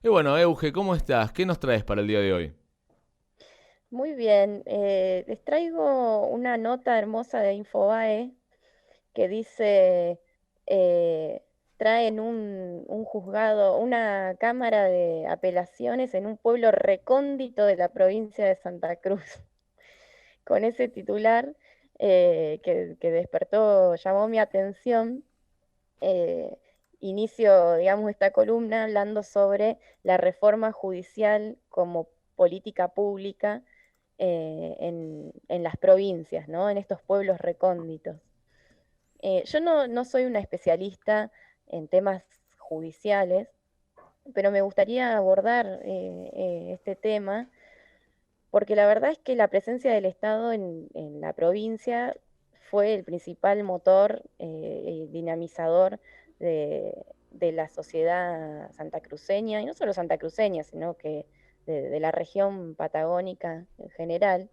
Y bueno, Euge, ¿cómo estás? ¿Qué nos traes para el día de hoy? Muy bien, les traigo una nota hermosa de Infobae que dice, eh, traen un juzgado, una cámara de apelaciones en un pueblo recóndito de la provincia de Santa Cruz. Con ese titular que despertó, llamó mi atención. eh, Inicio, digamos, esta columna hablando sobre la reforma judicial como política pública en las provincias, ¿no? En estos pueblos recónditos. Yo no soy una especialista en temas judiciales, pero me gustaría abordar este tema porque la verdad es que la presencia del Estado en la provincia fue el principal motor dinamizador de la sociedad santacruceña, y no solo santacruceña, sino que de la región patagónica en general.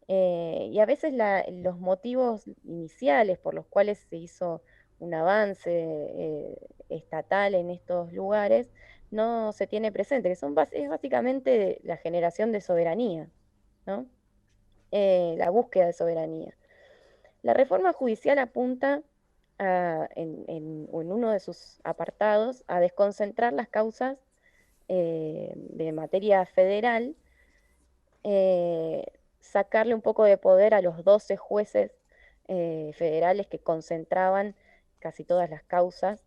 Y a veces los motivos iniciales por los cuales se hizo un avance estatal en estos lugares no se tiene presente, que es básicamente la generación de soberanía, ¿no? La búsqueda de soberanía. La reforma judicial apunta en uno de sus apartados a desconcentrar las causas de materia federal, eh, sacarle un poco de poder a los 12 jueces federales que concentraban casi todas las causas,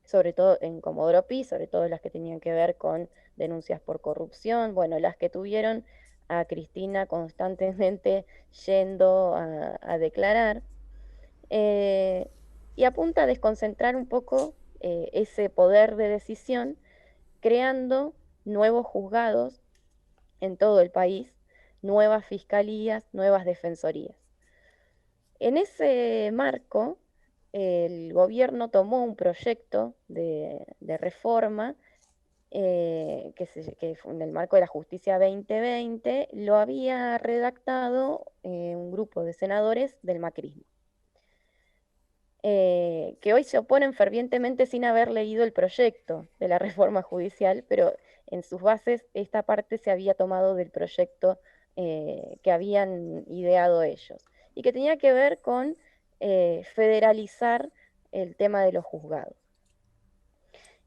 sobre todo en Comodoro Pi, sobre todo las que tenían que ver con denuncias por corrupción, bueno, las que tuvieron a Cristina constantemente yendo a declarar, eh, y apunta a desconcentrar un poco ese poder de decisión, creando nuevos juzgados en todo el país, nuevas fiscalías, nuevas defensorías. En ese marco, el gobierno tomó un proyecto de reforma que en el marco de la Justicia 2020 lo había redactado un grupo de senadores del macrismo, que hoy se oponen fervientemente sin haber leído el proyecto de la reforma judicial, pero en sus bases esta parte se había tomado del proyecto que habían ideado ellos y que tenía que ver con federalizar el tema de los juzgados.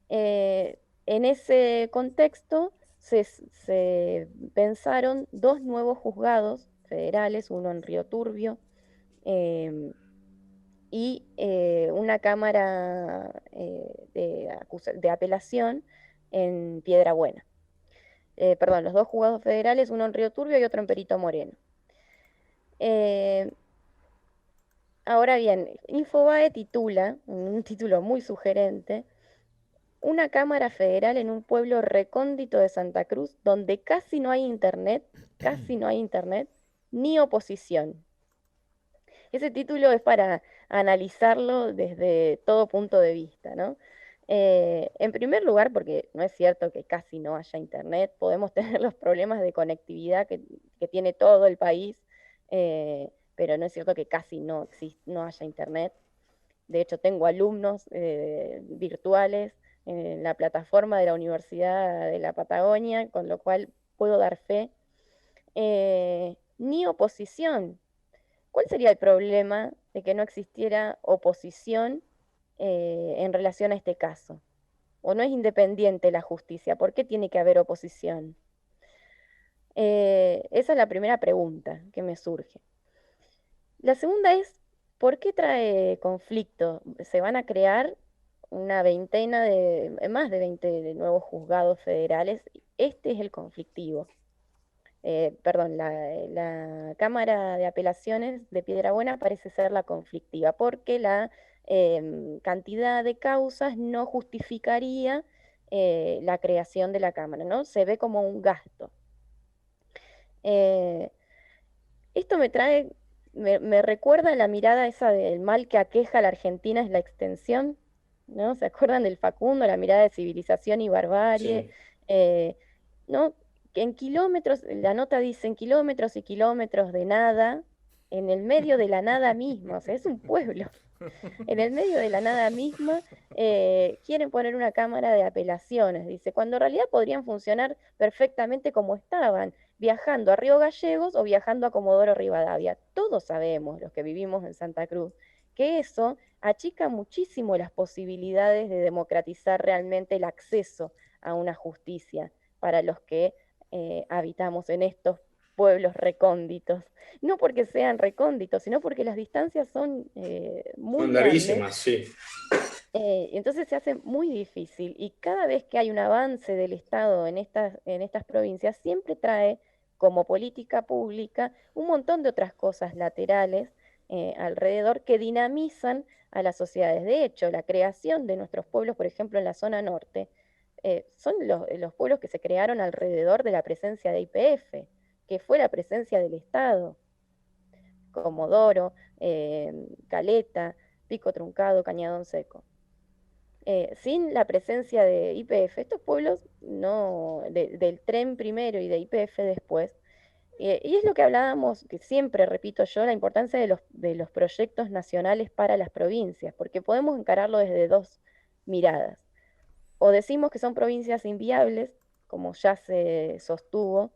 En ese contexto se pensaron dos nuevos juzgados federales, uno en Río Turbio em, y una cámara de apelación en Piedra Buena. Perdón, los dos juzgados federales, uno en Río Turbio y otro en Perito Moreno. Eh, Ahora bien, Infobae titula, un título muy sugerente, una cámara federal en un pueblo recóndito de Santa Cruz donde casi no hay internet, ni oposición. Ese título es para analizarlo desde todo punto de vista, ¿no? En primer lugar, porque no es cierto que casi no haya internet, podemos tener los problemas de conectividad que tiene todo el país, pero no es cierto que casi no haya internet. De hecho, tengo alumnos virtuales en la plataforma de la Universidad de la Patagonia, con lo cual puedo dar fe. Ni oposición. ¿Cuál sería el problema de que no existiera oposición en relación a este caso? ¿O no es independiente la justicia? ¿Por qué tiene que haber oposición? Esa es la primera pregunta que me surge. La segunda es, ¿por qué trae conflicto? Se van a crear una veintena más de 20 de nuevos juzgados federales. Este es el conflictivo. Perdón, la Cámara de Apelaciones de Piedrabuena parece ser la conflictiva, porque la cantidad de causas no justificaría la creación de la Cámara, ¿no? Se ve como un gasto. Eh, Esto me recuerda la mirada esa del mal que aqueja a la Argentina es la extensión, ¿no? ¿Se acuerdan del Facundo, la mirada de civilización y barbarie? Sí. Eh, ¿No? Que en kilómetros, la nota dice en kilómetros y kilómetros de nada, en el medio de la nada misma, o sea, es un pueblo. En el medio de la nada misma, quieren poner una cámara de apelaciones, dice, cuando en realidad podrían funcionar perfectamente como estaban, viajando a Río Gallegos o viajando a Comodoro Rivadavia. Todos sabemos, los que vivimos en Santa Cruz, que eso achica muchísimo las posibilidades de democratizar realmente el acceso a una justicia para los que habitamos en estos pueblos recónditos. No porque sean recónditos, sino porque las distancias son muy Son grandes, larguísimas, sí. entonces se hace muy difícil y cada vez que hay un avance del Estado en estas provincias, siempre trae como política pública un montón de otras cosas laterales alrededor que dinamizan a las sociedades. De hecho, la creación de nuestros pueblos, por ejemplo, en la zona norte, son los pueblos que se crearon alrededor de la presencia de YPF, que fue la presencia del Estado. Comodoro, Caleta, Pico Truncado, Cañadón Seco. Sin la presencia de YPF, estos pueblos no, del tren primero y de YPF después, y es lo que hablábamos, que siempre repito yo, la importancia de los proyectos nacionales para las provincias, porque podemos encararlo desde dos miradas. O decimos que son provincias inviables, como ya se sostuvo,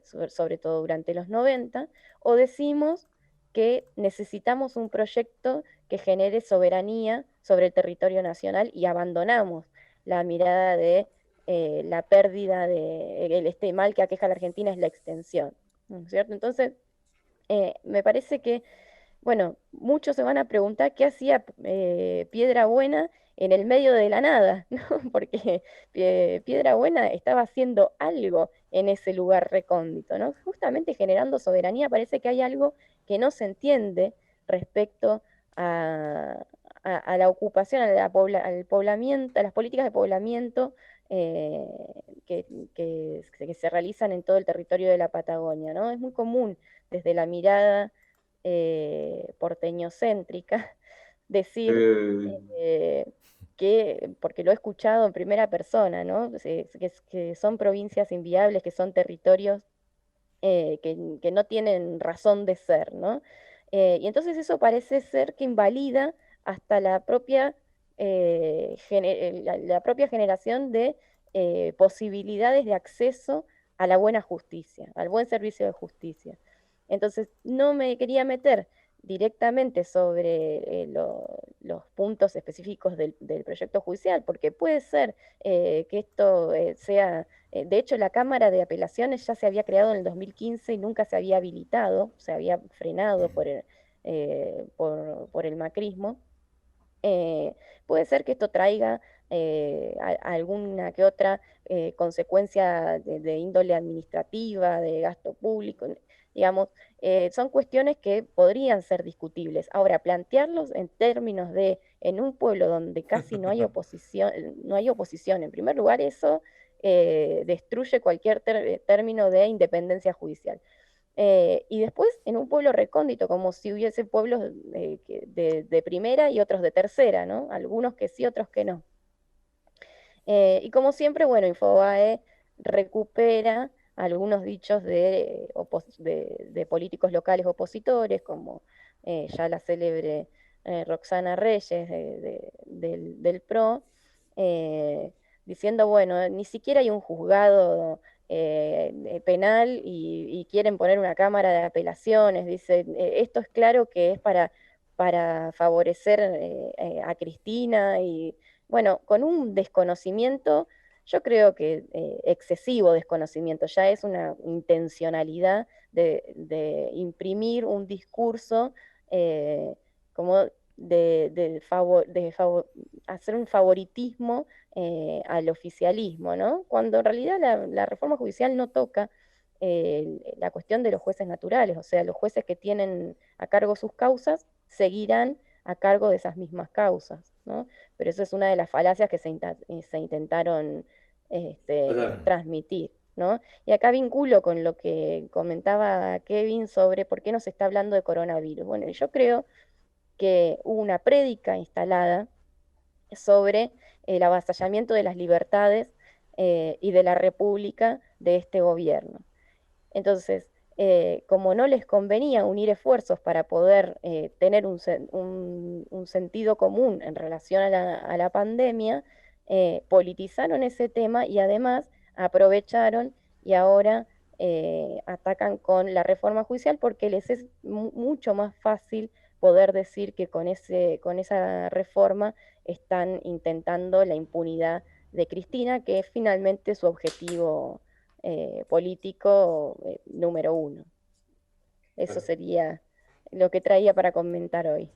sobre todo durante los 90, o decimos que necesitamos un proyecto que genere soberanía sobre el territorio nacional y abandonamos la mirada de la pérdida de este mal que aqueja a la Argentina es la extensión, ¿no es cierto? Entonces, me parece que bueno, muchos se van a preguntar qué hacía Piedra Buena en el medio de la nada, ¿no? Porque Piedra Buena estaba haciendo algo en ese lugar recóndito, ¿no? Justamente generando soberanía, parece que hay algo que no se entiende respecto a, a la ocupación, al poblamiento, a las políticas de poblamiento eh, que, que se realizan en todo el territorio de la Patagonia, ¿no? Es muy común desde la mirada porteñocéntrica, decir eh, que, porque lo he escuchado en primera persona, ¿no? Que son provincias inviables, que son territorios que no tienen razón de ser, ¿no? Y entonces eso parece ser que invalida hasta la propia, la propia generación de posibilidades de acceso a la buena justicia, al buen servicio de justicia. Entonces, no me quería meter directamente sobre los puntos específicos del proyecto judicial, porque puede ser que esto sea de hecho, la Cámara de Apelaciones ya se había creado en el 2015 y nunca se había habilitado, se había frenado por el macrismo. Eh, Puede ser que esto traiga alguna que otra consecuencia de índole administrativa, de gasto público, digamos, son cuestiones que podrían ser discutibles. Ahora, plantearlos en términos de, en un pueblo donde casi no hay oposición, en primer lugar, eso destruye cualquier término de independencia judicial. Y después en un pueblo recóndito, como si hubiese pueblos de primera y otros de tercera, ¿no? Algunos que sí, otros que no. Y como siempre, bueno, Infobae recupera algunos dichos de políticos locales opositores, como ya la célebre Roxana Reyes del PRO, eh, diciendo, bueno, ni siquiera hay un juzgado penal y quieren poner una cámara de apelaciones, dice, esto es claro que es para favorecer a Cristina y bueno, con un desconocimiento, yo creo que excesivo desconocimiento, ya es una intencionalidad de imprimir un discurso eh, como hacer un favoritismo al oficialismo, ¿no? Cuando en realidad la reforma judicial no toca la cuestión de los jueces naturales, o sea, los jueces que tienen a cargo sus causas seguirán a cargo de esas mismas causas, ¿no? Pero eso es una de las falacias que se intentaron Total. transmitir, ¿no? Y acá vinculo con lo que comentaba Kevin sobre por qué no se está hablando de coronavirus. Bueno, yo creo que hubo una prédica instalada sobre el avasallamiento de las libertades y de la república de este gobierno. Entonces, como no les convenía unir esfuerzos para poder tener un sentido común en relación a la pandemia, politizaron ese tema y además aprovecharon y ahora atacan con la reforma judicial porque les es mucho más fácil poder decir que con esa reforma están intentando la impunidad de Cristina, que es finalmente su objetivo político número uno. Eso sería lo que traía para comentar hoy.